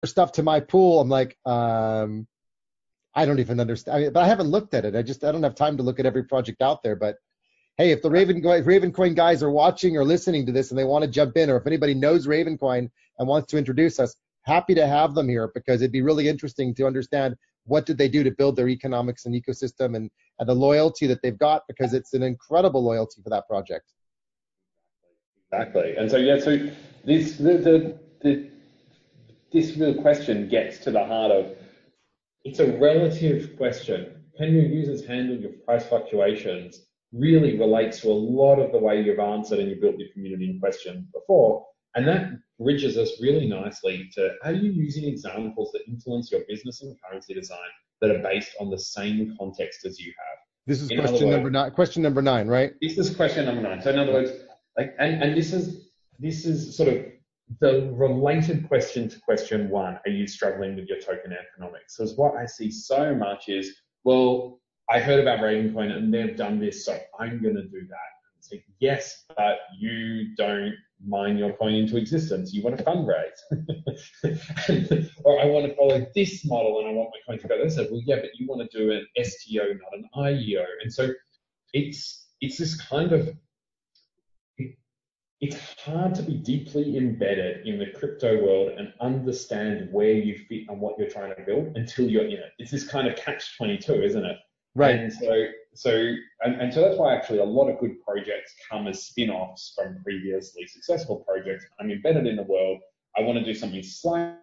stuff to my pool. I'm like, I don't even understand. I mean, but I haven't looked at it. I don't have time to look at every project out there. But hey, if the Ravencoin guys are watching or listening to this and they want to jump in, or if anybody knows Ravencoin and wants to introduce us, happy to have them here, because it'd be really interesting to understand what did they do to build their economics and ecosystem, and the loyalty that they've got, because it's an incredible loyalty for that project. Exactly. And so, yeah, so this real question gets to the heart of, it's a relative question. Can your users handle your price fluctuations? Really relates to a lot of the way you've answered and you built your community in question before. And that bridges us really nicely to, are you using examples that influence your business and currency design that are based on the same context as you have? This is question number nine, right? This is question number 9. So in other words, like, and this is sort of the related question to question 1. Are you struggling with your token economics? Because what I see so much is, well, I heard about Ravencoin and they've done this, so I'm going to do that. It's like, yes, but you don't mine your coin into existence. You want to fundraise. Or I want to follow this model and I want my coin to go. They said, well, yeah, but you want to do an STO, not an IEO. And so it's this kind of, it's hard to be deeply embedded in the crypto world and understand where you fit and what you're trying to build until you're in it. It's this kind of catch-22, isn't it? Right. And so that's why actually a lot of good projects come as spin-offs from previously successful projects. I'm embedded in the world. I want to do something slightly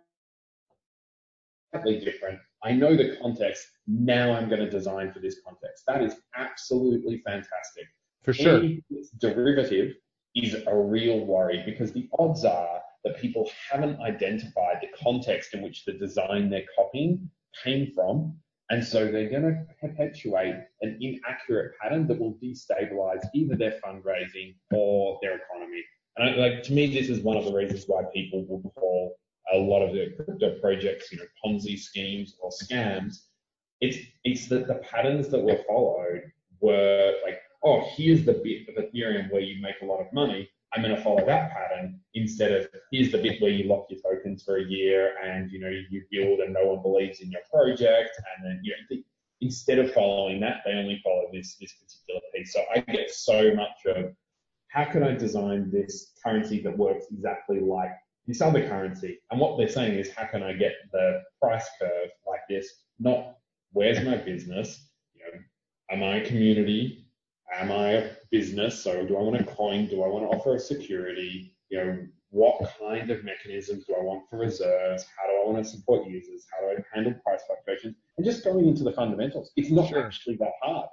different. I know the context. Now I'm going to design for this context. That is absolutely fantastic. For sure. Any derivative is a real worry, because the odds are that people haven't identified the context in which the design they're copying came from. And so they're going to perpetuate an inaccurate pattern that will destabilize either their fundraising or their economy. And to me, this is one of the reasons why people will call a lot of the crypto projects, Ponzi schemes or scams. It's that the patterns that were followed were like, oh, here's the bit of Ethereum where you make a lot of money. I'm going to follow that pattern, instead of here's the bit where you lock your tokens for a year and you build and no one believes in your project, and then instead of following that, they only follow this particular piece. So I get so much of, how can I design this currency that works exactly like this other currency? And what they're saying is, how can I get the price curve like this? Not where's my business? Am I a community? Am I a business? So do I want a coin? Do I want to offer a security? What kind of mechanisms do I want for reserves? How do I want to support users? How do I handle price fluctuations? And just going into the fundamentals. It's not actually that hard.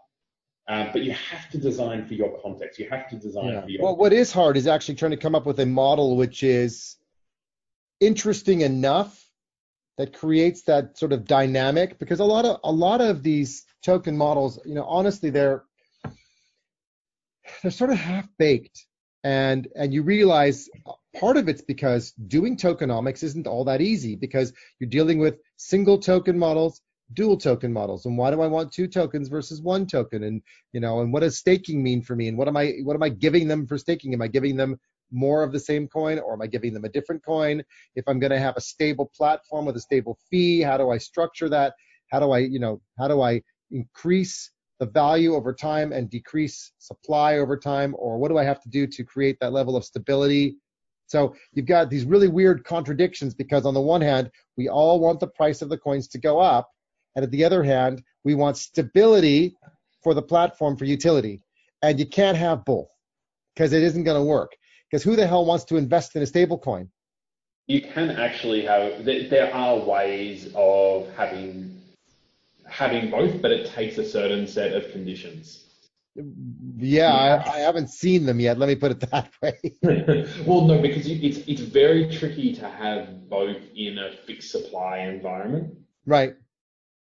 But you have to design for your context. You have to design for your... Well, what is hard is actually trying to come up with a model which is interesting enough that creates that sort of dynamic, because a lot of these token models, honestly, they're sort of half-baked, and you realize part of it's because doing tokenomics isn't all that easy, because you're dealing with single token models, dual token models, and why do I want 2 tokens versus 1 token, and and what does staking mean for me, and what am I giving them for staking? Am I giving them more of the same coin, or am I giving them a different coin? If I'm going to have a stable platform with a stable fee, how do I structure that? How do I increase the value over time and decrease supply over time? Or what do I have to do to create that level of stability? So you've got these really weird contradictions, because on the one hand, we all want the price of the coins to go up, and at the other hand, we want stability for the platform for utility. And you can't have both, because it isn't going to work. Because who the hell wants to invest in a stable coin? You can actually have, there are ways of having both, but it takes a certain set of conditions. Yeah, I haven't seen them yet. Let me put it that way. Well, no, because it's very tricky to have both in a fixed supply environment. Right.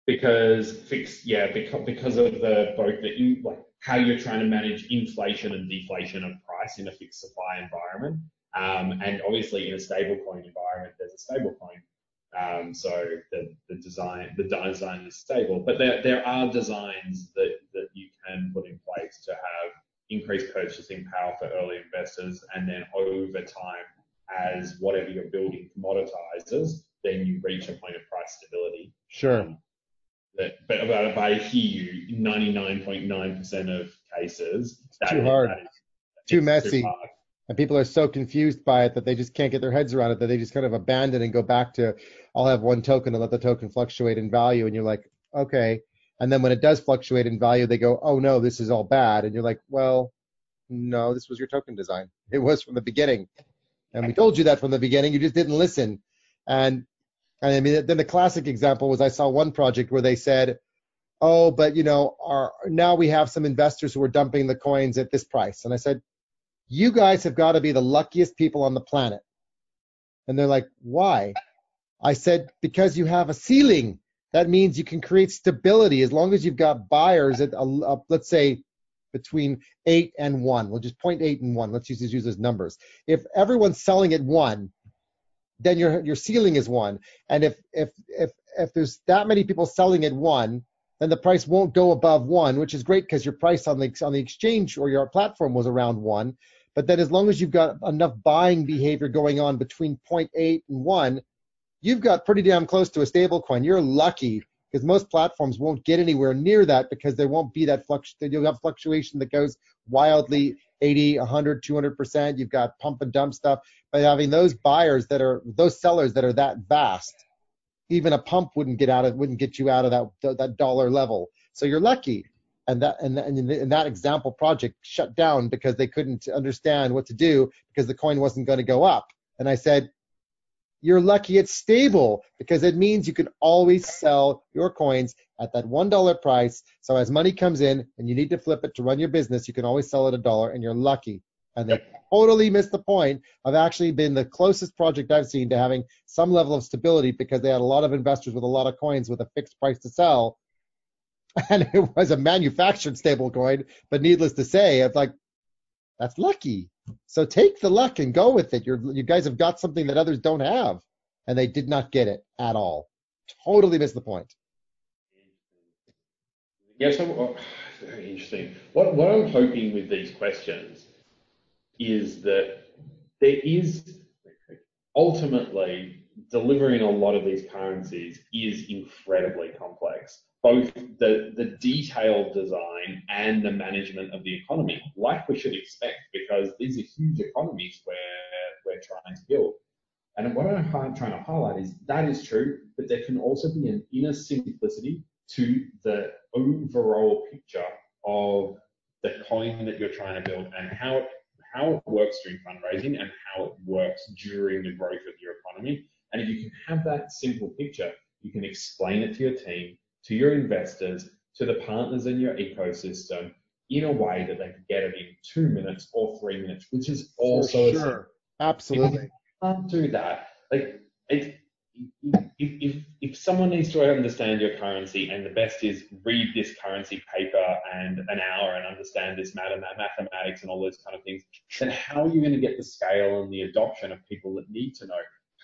Because of the both the how you're trying to manage inflation and deflation of price in a fixed supply environment, and obviously in a stablecoin environment, there's a stablecoin. So the design is stable, but there are designs that you can put in place to have increased purchasing power for early investors, and then over time, as whatever you're building commoditizes, then you reach a point of price stability. Sure. But I hear you, 99.9% of cases, Too hard. Too it's messy. too hard. And people are so confused by it that they just can't get their heads around it, that they just kind of abandon and go back to, I'll have one token and let the token fluctuate in value. And you're like, okay. And then when it does fluctuate in value, they go, oh no, this is all bad. And you're like, well, no, this was your token design. It was from the beginning. And we told you that from the beginning. You just didn't listen. And I mean, then the classic example was I saw one project where they said, oh, but now we have some investors who are dumping the coins at this price. And I said, you guys have got to be the luckiest people on the planet. And they're like, why? I said, because you have a ceiling. That means you can create stability as long as you've got buyers at, let's say, between 8 and 1. We'll just 0.8 and 1. Let's use those numbers. If everyone's selling at 1, then your ceiling is 1. And if there's that many people selling at 1, then the price won't go above 1, which is great because your price on the exchange or your platform was around 1. But then as long as you've got enough buying behavior going on between 0.8 and 1, you've got pretty damn close to a stable coin. You're lucky because most platforms won't get anywhere near that because there won't be that you'll have fluctuation that goes wildly 80, 100, 200%. You've got pump and dump stuff. By having those those sellers that are that vast, even a pump wouldn't get you out of that dollar level. So you're lucky. And that example project shut down because they couldn't understand what to do because the coin wasn't going to go up. And I said, you're lucky it's stable because it means you can always sell your coins at that $1 price. So as money comes in and you need to flip it to run your business, you can always sell it $1 and you're lucky. And they totally missed the point of actually being the closest project I've seen to having some level of stability because they had a lot of investors with a lot of coins with a fixed price to sell. And it was a manufactured stable coin, but needless to say, it's like, that's lucky. So take the luck and go with it. You guys have got something that others don't have. And they did not get it at all. Totally missed the point. Yeah, very interesting. What I'm hoping with these questions is that there is ultimately delivering a lot of these currencies is incredibly complex. Both the detailed design and the management of the economy, like we should expect, because these are huge economies where we're trying to build. And what I'm trying to highlight is that is true, but there can also be an inner simplicity to the overall picture of the coin that you're trying to build and how it works during fundraising and how it works during the growth of your economy. And if you can have that simple picture, you can explain it to your team, to your investors, to the partners in your ecosystem in a way that they can get it in 2 minutes or 3 minutes, which is also sure. Absolutely. If you can't do that, like if someone needs to understand your currency, and the best is read this currency paper and an hour and understand this mathematics and all those kind of things, then how are you going to get the scale and the adoption of people that need to know,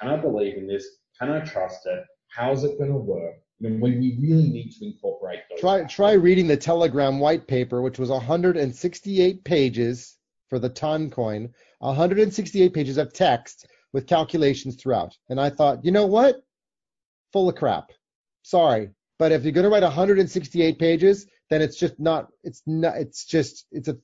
can I believe in this? Can I trust it? How's it going to work? When we really need to incorporate those. Try reading the Telegram white paper, which was 168 pages for the ton coin, 168 pages of text with calculations throughout. And I thought, you know what? Full of crap. Sorry. But if you're going to write 168 pages, then it's a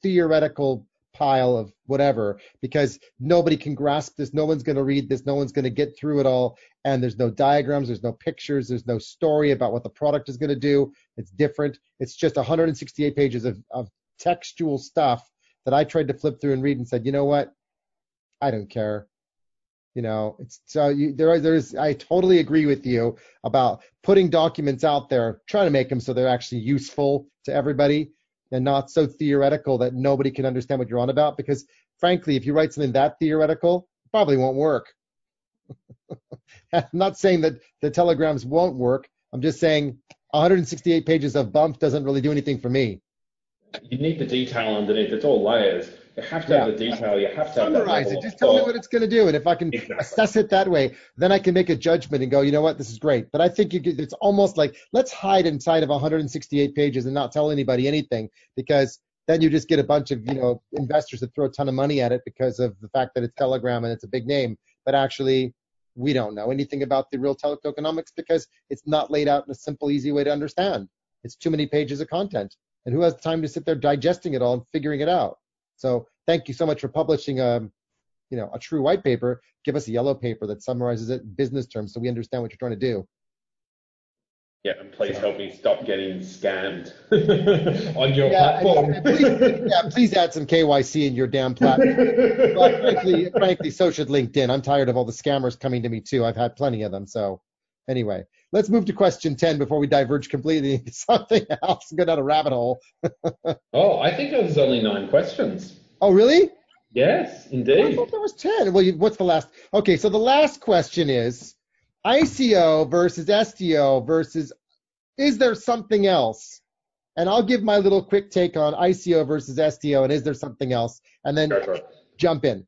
theoretical pile of whatever, because nobody can grasp this. No one's going to read this. No one's going to get through it all. And there's no diagrams. There's no pictures. There's no story about what the product is going to do. It's different. It's just 168 pages of textual stuff that I tried to flip through and read and said, you know what? I don't care. It's so I totally agree with you about putting documents out there, trying to make them so they're actually useful to everybody and not so theoretical that nobody can understand what you're on about. Because frankly, if you write something that theoretical, it probably won't work. I'm not saying that the telegrams won't work. I'm just saying 168 pages of bump doesn't really do anything for me. You need the detail underneath. It's all layers. You have to have the detail. You have to summarize it. Just tell me what it's going to do. And if I can assess it that way, then I can make a judgment and go, you know what, this is great. But I think it's almost like, let's hide inside of 168 pages and not tell anybody anything, because then you just get a bunch of, investors that throw a ton of money at it because of the fact that it's Telegram and it's a big name. But actually, we don't know anything about the real tokenomics because it's not laid out in a simple, easy way to understand. It's too many pages of content. And who has time to sit there digesting it all and figuring it out? So thank you so much for publishing a true white paper. Give us a yellow paper that summarizes it in business terms so we understand what you're trying to do. Yeah, and please help me stop getting scammed on your platform. And please add some KYC in your damn platform. But frankly, so should LinkedIn. I'm tired of all the scammers coming to me too. I've had plenty of them. So anyway, let's move to question 10 before we diverge completely into something else and go down a rabbit hole. Oh, I think it was only 9 questions. Oh, really? Yes, indeed. I thought there was 10. Well, what's the last? Okay, so the last question is ICO versus STO versus is there something else? And I'll give my little quick take on ICO versus STO and is there something else? And then jump in.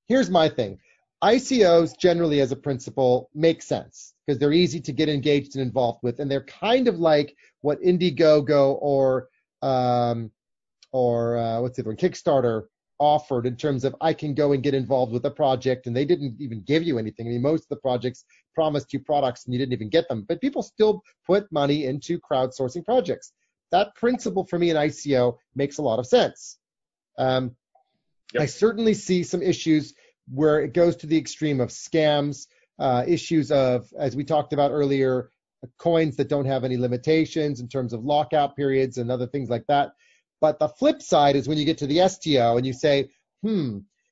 Here's my thing. ICOs generally as a principle make sense because they're easy to get engaged and involved with, and they're kind of like what Indiegogo or what's the other one, Kickstarter offered in terms of I can go and get involved with a project and they didn't even give you anything. I mean, most of the projects promised you products and you didn't even get them, but people still put money into crowdsourcing projects. That principle for me in ICO makes a lot of sense. I certainly see some issues where it goes to the extreme of scams, issues of, as we talked about earlier, coins that don't have any limitations in terms of lockout periods and other things like that. But the flip side is when you get to the STO and you say,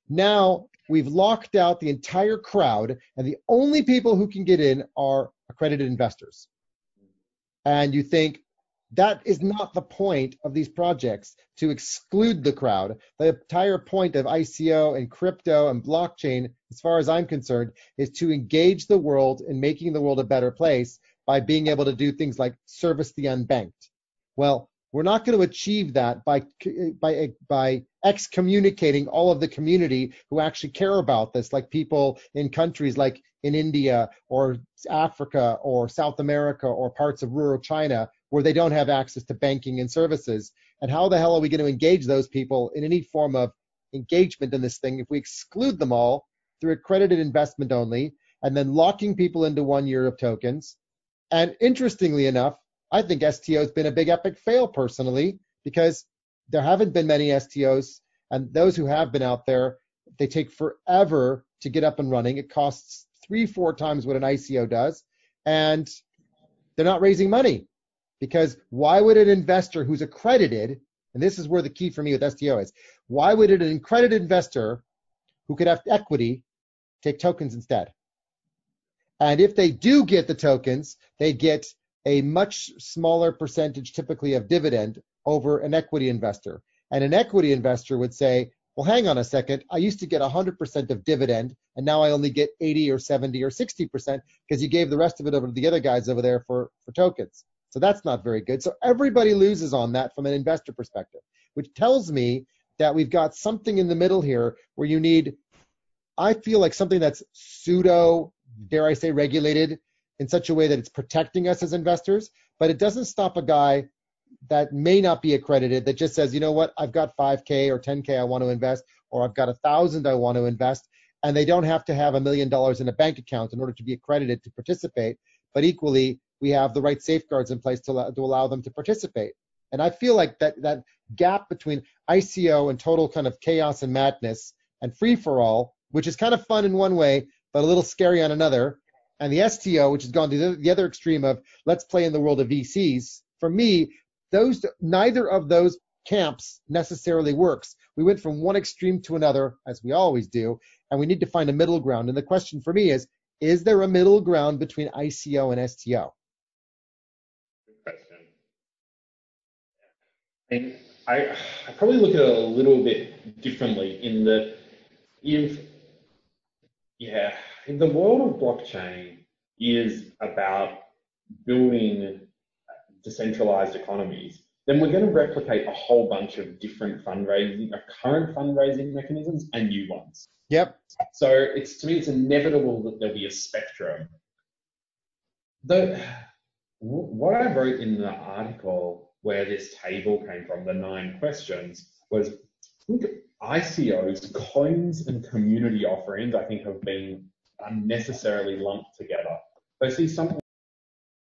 now we've locked out the entire crowd and the only people who can get in are accredited investors. And you think that is not the point of these projects, to exclude the crowd. The entire point of ICO and crypto and blockchain, as far as I'm concerned, is to engage the world in making the world a better place by being able to do things like service the unbanked. Well, we're not going to achieve that by excommunicating all of the community who actually care about this, like people in countries like in India or Africa or South America or parts of rural China where they don't have access to banking and services. And how the hell are we going to engage those people in any form of engagement in this thing if we exclude them all through accredited investment only and then locking people into 1 year of tokens? And interestingly enough, I think STO has been a big epic fail personally because there haven't been many STOs, and those who have been out there, they take forever to get up and running. It costs 3-4 times what an ICO does, and they're not raising money because why would an investor who's accredited, and this is where the key for me with STO is, why would an accredited investor who could have equity take tokens instead? And if they do get the tokens, they get a much smaller percentage typically of dividend over an equity investor. And an equity investor would say, well, hang on a second, I used to get 100% of dividend, and now I only get 80 or 70 or 60% because you gave the rest of it over to the other guys over there for tokens. So that's not very good. So everybody loses on that from an investor perspective, which tells me that we've got something in the middle here where you need, I feel like something that's pseudo, dare I say, regulated in such a way that it's protecting us as investors, but it doesn't stop a guy that may not be accredited that just says, you know what, I've got 5K or 10K I want to invest, or I've got 1,000 I want to invest, and they don't have to have $1 million in a bank account in order to be accredited to participate, but equally, we have the right safeguards in place to allow them to participate. And I feel like that gap between ICO and total kind of chaos and madness and free-for-all, which is kind of fun in one way, but a little scary on another, and the STO, which has gone to the other extreme of let's play in the world of VCs, for me, neither of those camps necessarily works. We went from one extreme to another, as we always do, and we need to find a middle ground. And the question for me is there a middle ground between ICO and STO? Good question. And I probably look at it a little bit differently in that if the world of blockchain is about building decentralized economies, then we're going to replicate a whole bunch of different current fundraising mechanisms and new ones. Yep. So to me, it's inevitable that there'll be a spectrum. What I wrote in the article where this table came from, the 9 questions, was I think ICOs, coins and community offerings, I think have been unnecessarily lumped together. So I see some